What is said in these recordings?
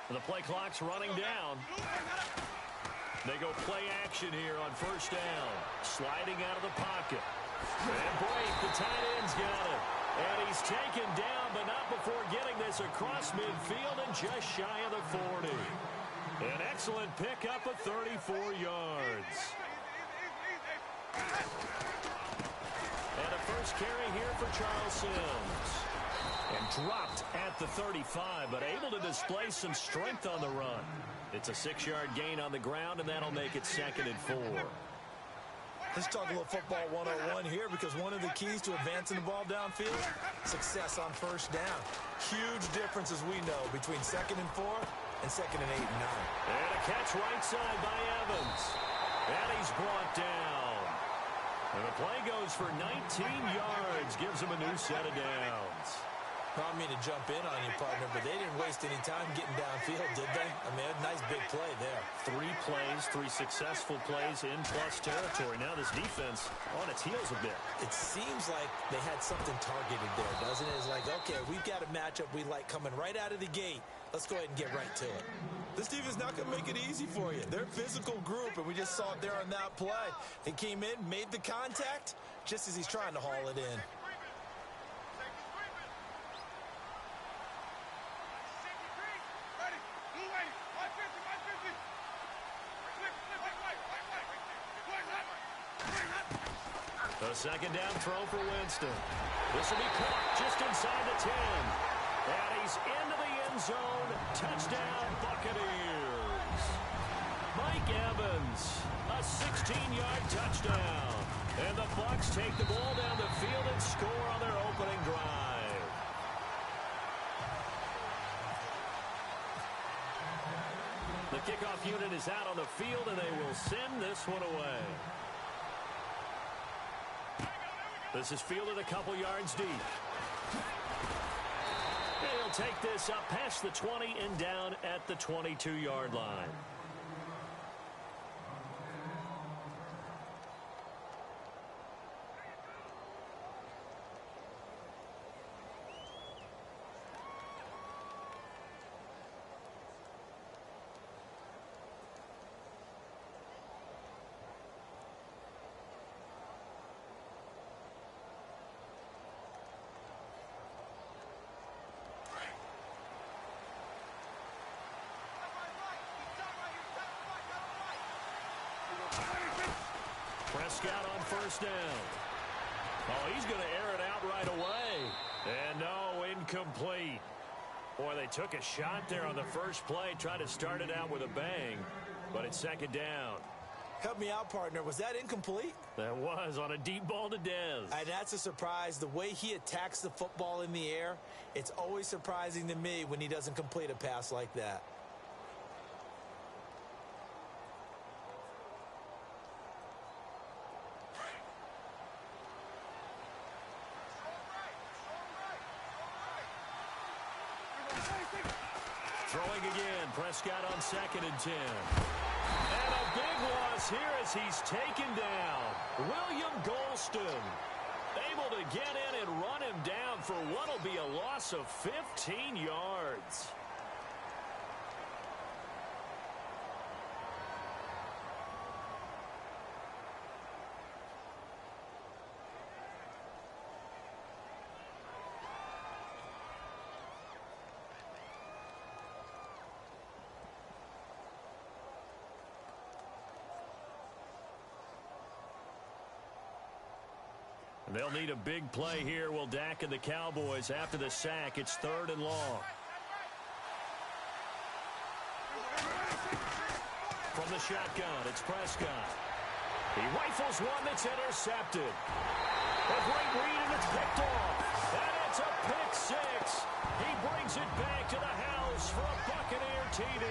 The play clock's running down. They go play action here on first down. Sliding out of the pocket. And break, the tight end's got it. And he's taken down, but not before getting this across midfield and just shy of the 40. An excellent pickup of 34 yards. And a first carry here for Charles Sims. And dropped at the 35, but able to display some strength on the run. It's a 6-yard gain on the ground, and that'll make it 2nd and 4. Let's talk a little football 101 here, because one of the keys to advancing the ball downfield, success on first down. Huge difference, as we know, between 2nd and 4 and 2nd and 8 and 9. And a catch right side by Evans. And he's brought down. And the play goes for 19 yards, gives him a new set of downs. I don't mean to jump in on you, partner, but they didn't waste any time getting downfield, did they? I mean, a nice big play there. 3 plays, 3 successful plays in plus territory. Now this defense on its heels a bit. It seems like they had something targeted there, doesn't it? It's like, okay, we've got a matchup we like coming right out of the gate. Let's go ahead and get right to it. This defense not going to make it easy for you. They're a physical group, and we just saw it there on that play. He came in, made the contact, just as he's trying to haul it in. A second down throw for Winston. This will be caught just inside the 10. And he's into the end zone. Touchdown, Buccaneers. Mike Evans, a 16-yard touchdown. And the Bucs take the ball down the field and score on their opening drive. The kickoff unit is out on the field, and they will send this one away. This is fielded a couple yards deep. They'll take this up past the 20 and down at the 22-yard line. Prescott on first down. Oh, he's going to air it out right away. And no, incomplete. Boy, they took a shot there on the first play, tried to start it out with a bang, but it's second down. Help me out, partner. Was that incomplete? That was on a deep ball to Dez. And that's a surprise. The way he attacks the football in the air, it's always surprising to me when he doesn't complete a pass like that. Throwing again, Prescott on 2nd and 10. And a big loss here as he's taken down. William Golston able to get in and run him down for what will be a loss of 15 yards. They'll need a big play here, will Dak and the Cowboys. After the sack, it's 3rd and long. From the shotgun, it's Prescott. He rifles one that's intercepted. A great read, and it's picked off. And it's a pick six. He brings it back to the house for a Buccaneer TD.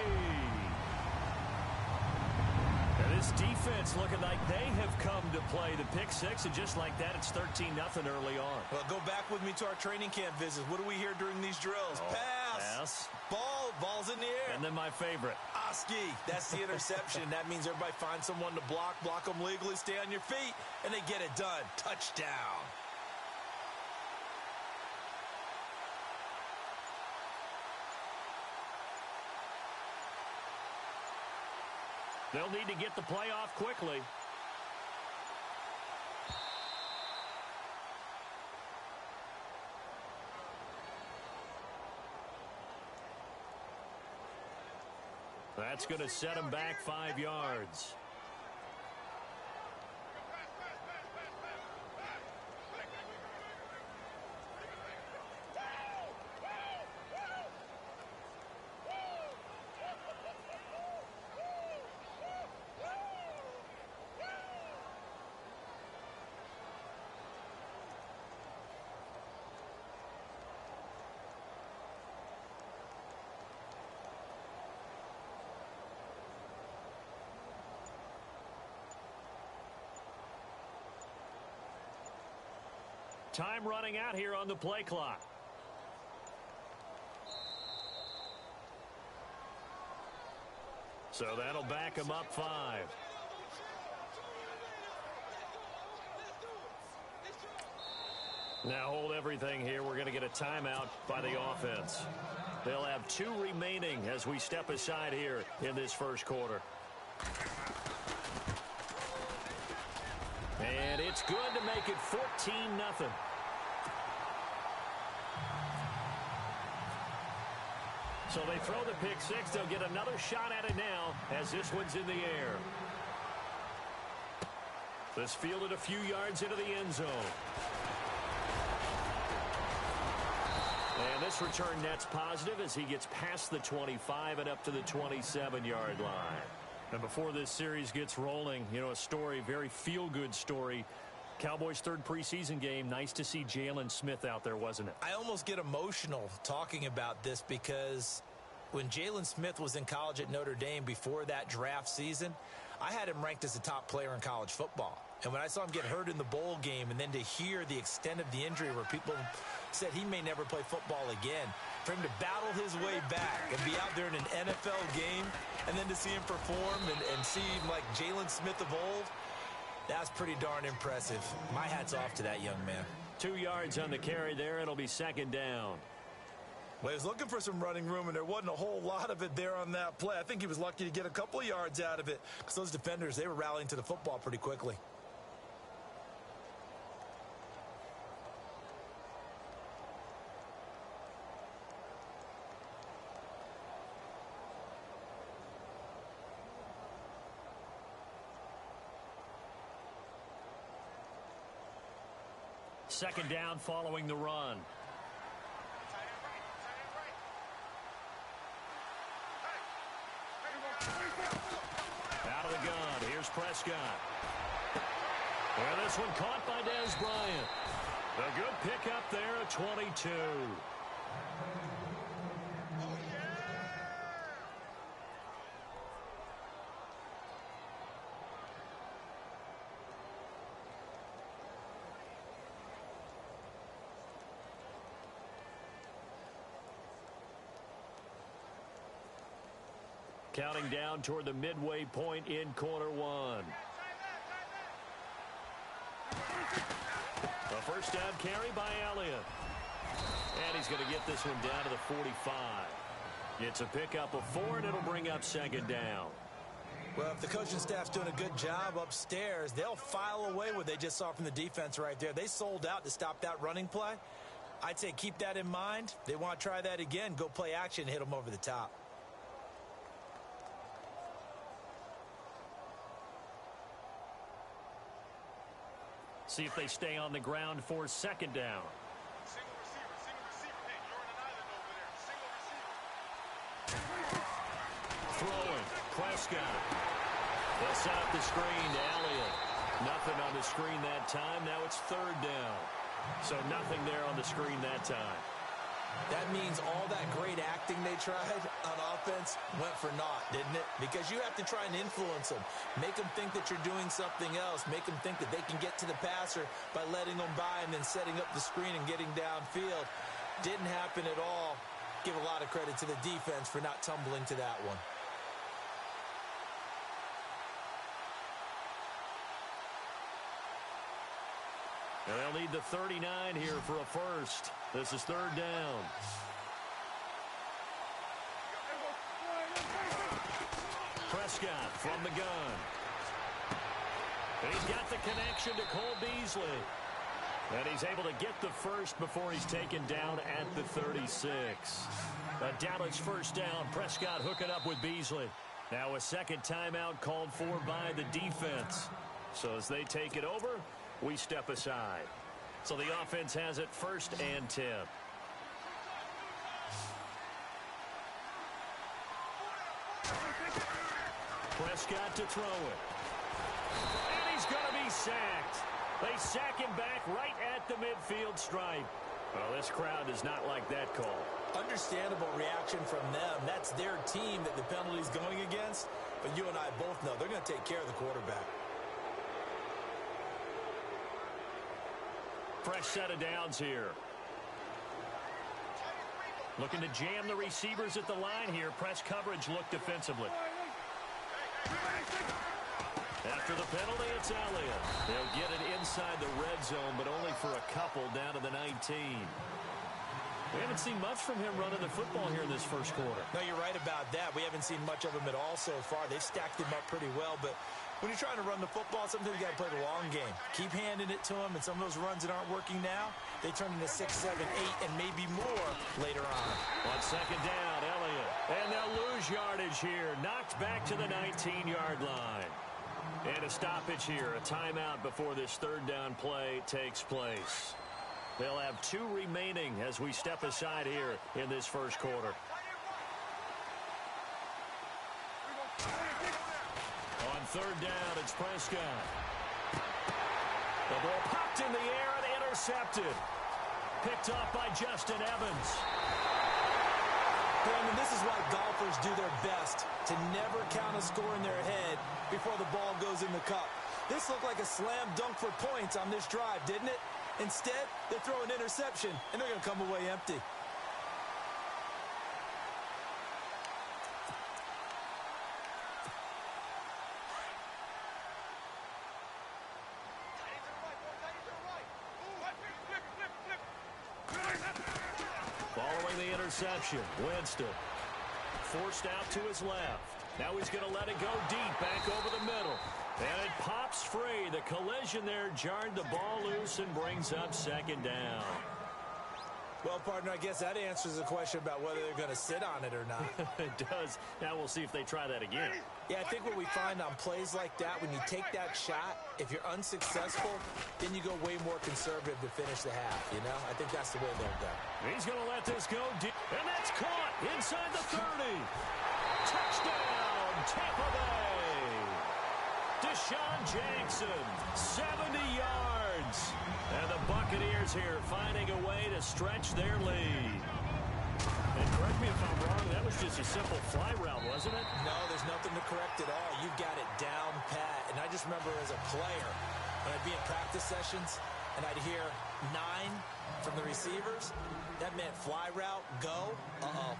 This defense looking like they have come to play. The pick six, and just like that, it's 13-0 early on. Well, go back with me to our training camp visits. What do we hear during these drills? Pass. Ball's in the air. And then my favorite. Oski. That's the interception. That means everybody finds someone to block them legally, stay on your feet, and they get it done. Touchdown. They'll need to get the play off quickly. That's going to set him back 5 yards. Time running out here on the play clock. So that'll back him up 5. Now hold everything here. We're going to get a timeout by the offense. They'll have 2 remaining as we step aside here in this first quarter. And it's good to make it 14-0. So they throw the pick 6. They'll get another shot at it now as this one's in the air. This fielded a few yards into the end zone. And this return net's positive as he gets past the 25 and up to the 27-yard line. And before this series gets rolling, you know, a story, very feel-good story. Cowboys' 3rd preseason game. Nice to see Jalen Smith out there, wasn't it? I almost get emotional talking about this because when Jalen Smith was in college at Notre Dame before that draft season, I had him ranked as the top player in college football. And when I saw him get hurt in the bowl game and then to hear the extent of the injury where people said he may never play football again, for him to battle his way back and be out there in an NFL game and then to see him perform and see him like Jalen Smith of old, that's pretty darn impressive. My hat's off to that young man. 2 yards on the carry there. It'll be 2nd down. Well, he was looking for some running room, and there wasn't a whole lot of it there on that play. I think he was lucky to get a couple of yards out of it because those defenders, they were rallying to the football pretty quickly. Second down following the run. Out of the gun. Here's Prescott. Well, this one caught by Dez Bryant. A good pickup there at 22. Counting down toward the midway point in quarter 1. A first down carry by Elliott. And he's going to get this one down to the 45. It's a pickup of 4, and it'll bring up 2nd down. Well, if the coaching staff's doing a good job upstairs, they'll file away what they just saw from the defense right there. They sold out to stop that running play. I'd say keep that in mind. They want to try that again. Go play action and hit them over the top. See if they stay on the ground for 2nd down. Single receiver. Hey, you're on an island over there. Single receiver. Throwing. Prescott. They'll set up the screen to Elliott. Nothing on the screen that time. Now it's 3rd down. So nothing there on the screen that time. That means all that great acting they tried on offense went for naught, didn't it? Because you have to try and influence them. Make them think that you're doing something else. Make them think that they can get to the passer by letting them by and then setting up the screen and getting downfield. Didn't happen at all. Give a lot of credit to the defense for not tumbling to that one. And they'll need the 39 here for a first. This is 3rd down. Prescott from the gun. And he's got the connection to Cole Beasley. And he's able to get the first before he's taken down at the 36. A Dallas first down. Prescott hooking up with Beasley. Now a second timeout called for by the defense. So as they take it over, we step aside. So the offense has it 1st and 10. Prescott to throw it. And he's going to be sacked. They sack him back right at the midfield stripe. Well, this crowd does not like that call. Understandable reaction from them. That's their team that the penalty's going against. But you and I both know they're going to take care of the quarterback. Fresh set of downs here. Looking to jam the receivers at the line here. Press coverage look defensively. After the penalty, it's Elliott. They'll get it inside the red zone, but only for a couple down to the 19. We haven't seen much from him running the football here in this first quarter. No, you're right about that. We haven't seen much of him at all so far. They've stacked him up pretty well, but when you're trying to run the football, sometimes you got to play the long game. Keep handing it to him, and some of those runs that aren't working now, they turn into 6, 7, 8, and maybe more later on. On second down, Elliott. And they'll lose yardage here. Knocked back to the 19-yard line. And a stoppage here, a timeout before this third down play takes place. They'll have 2 remaining as we step aside here in this first quarter. On third down, it's Prescott. The ball popped in the air and intercepted. Picked off by Justin Evans. Brandon, this is why golfers do their best to never count a score in their head before the ball goes in the cup. This looked like a slam dunk for points on this drive, didn't it? Instead, they throw an interception, and they're going to come away empty. Following the interception, Winston forced out to his left. Now he's going to let it go deep, back over the middle. And it pops free. The collision there jarred the ball loose and brings up second down. Well, partner, I guess that answers the question about whether they're going to sit on it or not. It does. Now we'll see if they try that again. Yeah, I think what we find on plays like that, when you take that shot, if you're unsuccessful, then you go way more conservative to finish the half, you know? I think that's the way they'll go. He's going to let this go deep. And that's caught inside the 30. Touchdown, Tampa Bay. Deshaun Jackson, 70 yards. And the Buccaneers here finding a way to stretch their lead. And correct me if I'm wrong, that was just a simple fly route, wasn't it? No, there's nothing to correct at all. You've got it down pat. And I just remember as a player, when I'd be in practice sessions and I'd hear 9 from the receivers, that meant fly route, go,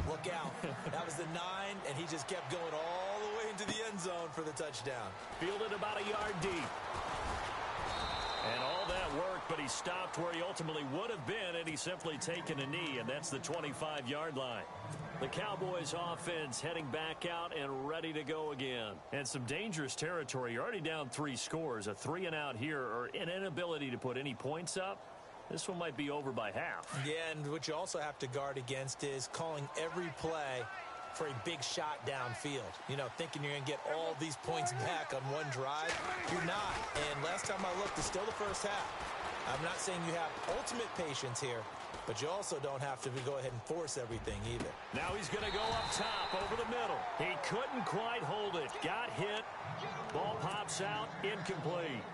look out. That was the 9, and he just kept going all the way into the end zone for the touchdown. Fielded about a yard deep. And all that worked, but he stopped where he ultimately would have been, and he's simply taken a knee, and that's the 25-yard line. The Cowboys offense heading back out and ready to go again. And some dangerous territory. You're already down 3 scores, a 3-and-out here, or an inability to put any points up. This one might be over by half. Yeah, and what you also have to guard against is calling every play for a big shot downfield. You know, thinking you're going to get all these points back on one drive. You're not. And last time I looked, it's still the first half. I'm not saying you have ultimate patience here, but you also don't have to go ahead and force everything either. Now he's going to go up top over the middle. He couldn't quite hold it. Got hit. Ball pops out. Incomplete.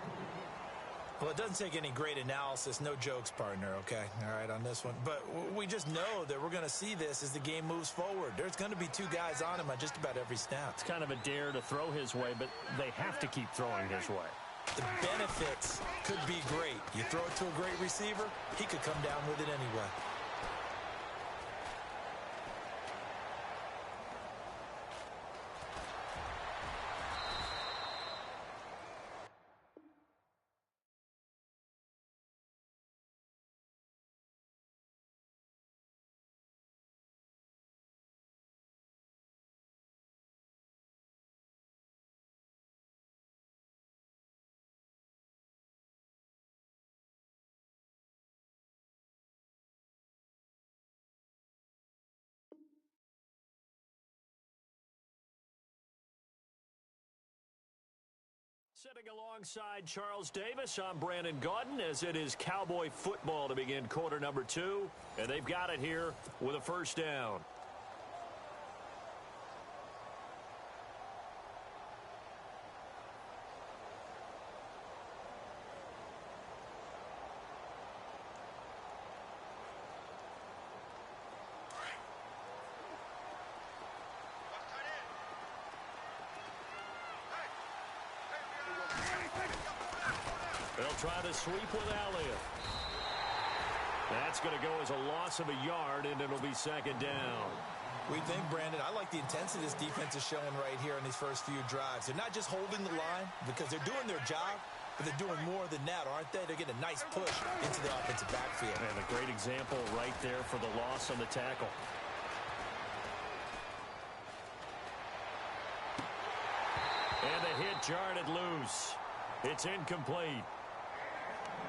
Well, it doesn't take any great analysis. No jokes, partner, okay? All right, on this one. But we just know that we're going to see this as the game moves forward. There's going to be 2 guys on him on just about every snap. It's kind of a dare to throw his way, but they have to keep throwing his way. The benefits could be great. You throw it to a great receiver, he could come down with it anyway. Sitting alongside Charles Davis, I'm Brandon Gaudin, as it is Cowboy football to begin quarter number 2, and they've got it here with a first down. They'll try to sweep with Elliott. That's going to go as a loss of a yard, and it'll be second down. We think, Brandon, I like the intensity this defense is showing right here in these first few drives. They're not just holding the line because they're doing their job, but they're doing more than that, aren't they? They're getting a nice push into the offensive backfield. And a great example right there for the loss on the tackle. And the hit jarred it loose. It's incomplete.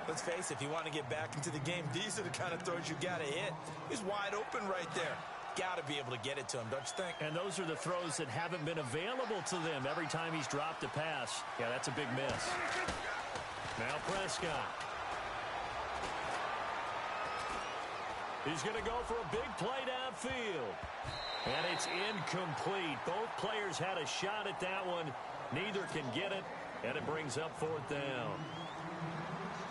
Let's face it, if you want to get back into the game, these are the kind of throws you got to hit. He's wide open right there. Got to be able to get it to him, don't you think? And those are the throws that haven't been available to them every time he's dropped a pass. Yeah, that's a big miss. Now Prescott. He's going to go for a big play downfield. And it's incomplete. Both players had a shot at that one. Neither can get it, and it brings up fourth down.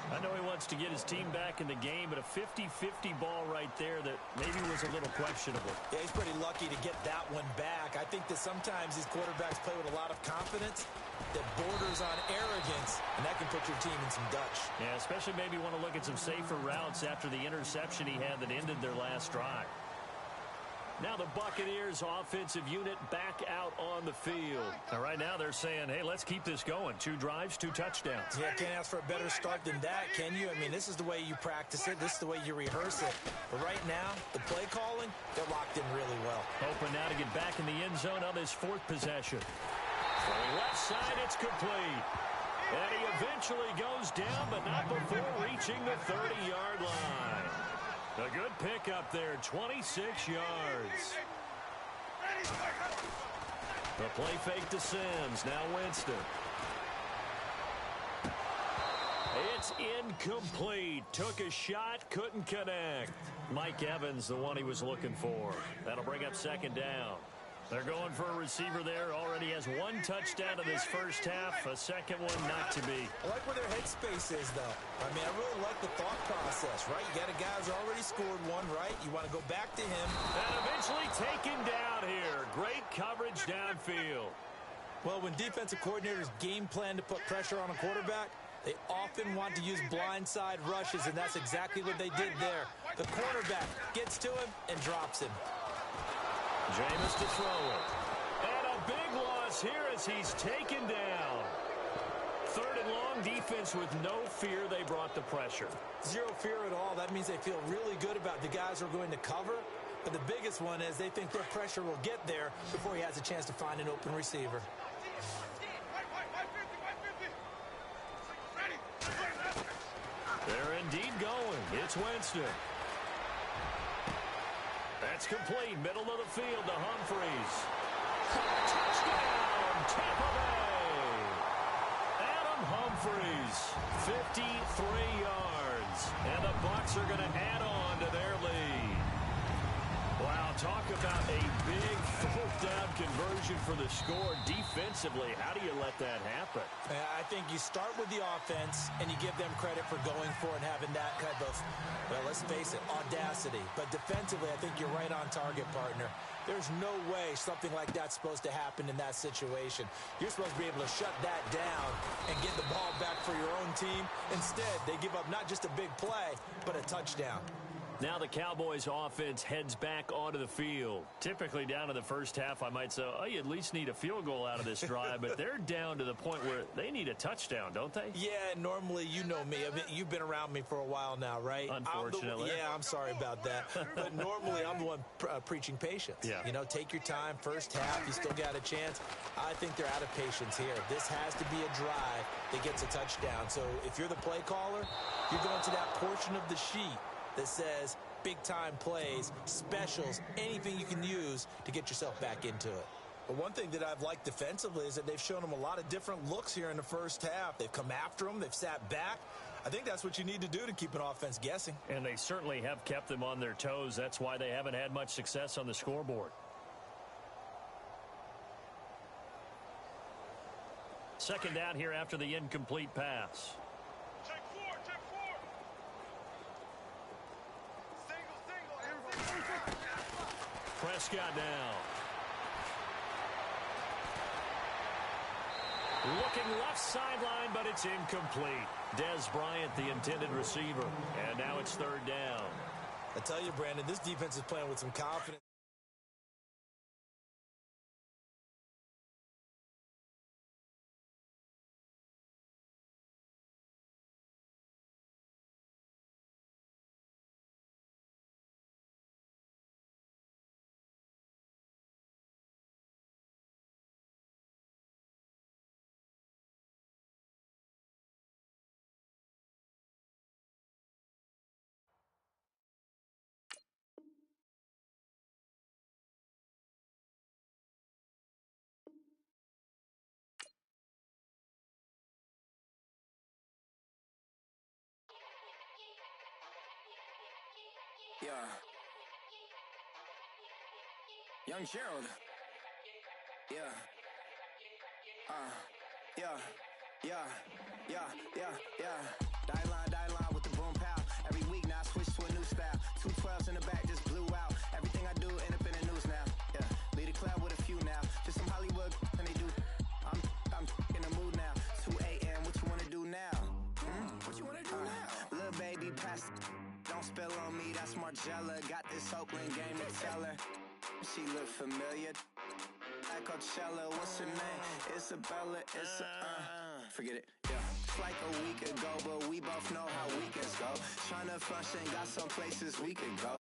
I know he wants to get his team back in the game, but a 50-50 ball right there that maybe was a little questionable. Yeah, he's pretty lucky to get that one back. I think that sometimes these quarterbacks play with a lot of confidence that borders on arrogance, and that can put your team in some Dutch. Yeah, especially maybe want to look at some safer routes after the interception he had that ended their last drive. Now the Buccaneers offensive unit back out on the field. Now right now they're saying, hey, let's keep this going. 2 drives, 2 touchdowns. Yeah, can't ask for a better start than that, can you? I mean, this is the way you practice it. This is the way you rehearse it. But right now, the play calling, they're locked in really well. Hoping now to get back in the end zone on this 4th possession. For the left side, it's complete. And he eventually goes down, but not before reaching the 30-yard line. A good pickup there, 26 yards. The play fake to Sims, now Winston. It's incomplete. Took a shot, couldn't connect. Mike Evans, the one he was looking for. That'll bring up second down. They're going for a receiver there. Already has 1 touchdown in this first half. A second one not to be. I like where their headspace is, though. I mean, I really like the thought process, right? You got a guy who's already scored one, right? You want to go back to him. And eventually taken down here. Great coverage downfield. Well, when defensive coordinators game plan to put pressure on a quarterback, they often want to use blindside rushes, and that's exactly what they did there. The cornerback gets to him and drops him. Jameis to throw it. And a big loss here as he's taken down. 3rd and long, defense with no fear. They brought the pressure. Zero fear at all. That means they feel really good about the guys who are going to cover. But the biggest one is they think their pressure will get there before he has a chance to find an open receiver. They're indeed going. It's Winston. That's complete. Middle of the field to Humphreys. Touchdown, Tampa Bay. Adam Humphreys, 53 yards. And the Bucs are going to add on to their lead. Wow, talk about a big 4th down conversion for the score. Defensively, how do you let that happen? I think you start with the offense, and you give them credit for going for it and having that kind of, well, let's face it, audacity. But defensively, I think you're right on target, partner. There's no way something like that's supposed to happen in that situation. You're supposed to be able to shut that down and get the ball back for your own team. Instead, they give up not just a big play, but a touchdown. Now the Cowboys offense heads back onto the field. Typically down in the first half, I might say, oh, you at least need a field goal out of this drive, but they're down to the point where they need a touchdown, don't they? Yeah, normally, you know me. I mean, you've been around me for a while now, right? Unfortunately. I'm sorry about that. But normally, I'm the one preaching patience. Yeah. You know, take your time. First half, you still got a chance. I think they're out of patience here. This has to be a drive that gets a touchdown. So if you're the play caller, you're going to that portion of the sheet that says big-time plays, specials, anything you can use to get yourself back into it. But one thing that I've liked defensively is that they've shown them a lot of different looks here in the first half. They've come after them. They've sat back. I think that's what you need to do to keep an offense guessing. And they certainly have kept them on their toes. That's why they haven't had much success on the scoreboard. Second down here after the incomplete pass. Check four, check four. Single. Prescott now. Looking left sideline, but it's incomplete. Dez Bryant, the intended receiver. And now it's third down. I tell you, Brandon, this defense is playing with some confidence. Yeah. Young Gerald. Yeah. Die line with the boom pow. Every week now I switch to a new style. 212s in the back just blew out. Everything I do end up in the news now. Yeah. Lead a club with a few now. Just some Hollywood and they do. I'm in the mood now. 2 a.m. What you wanna do now? What you wanna do now? Little baby pass. Don't spill on me, that's Margella. Got this Oakland game to tell her. She look familiar. At Coachella, what's her name? Isabella, forget it, yeah. It's like a week ago, but we both know how weekends go. Tryna function, got some places we could go.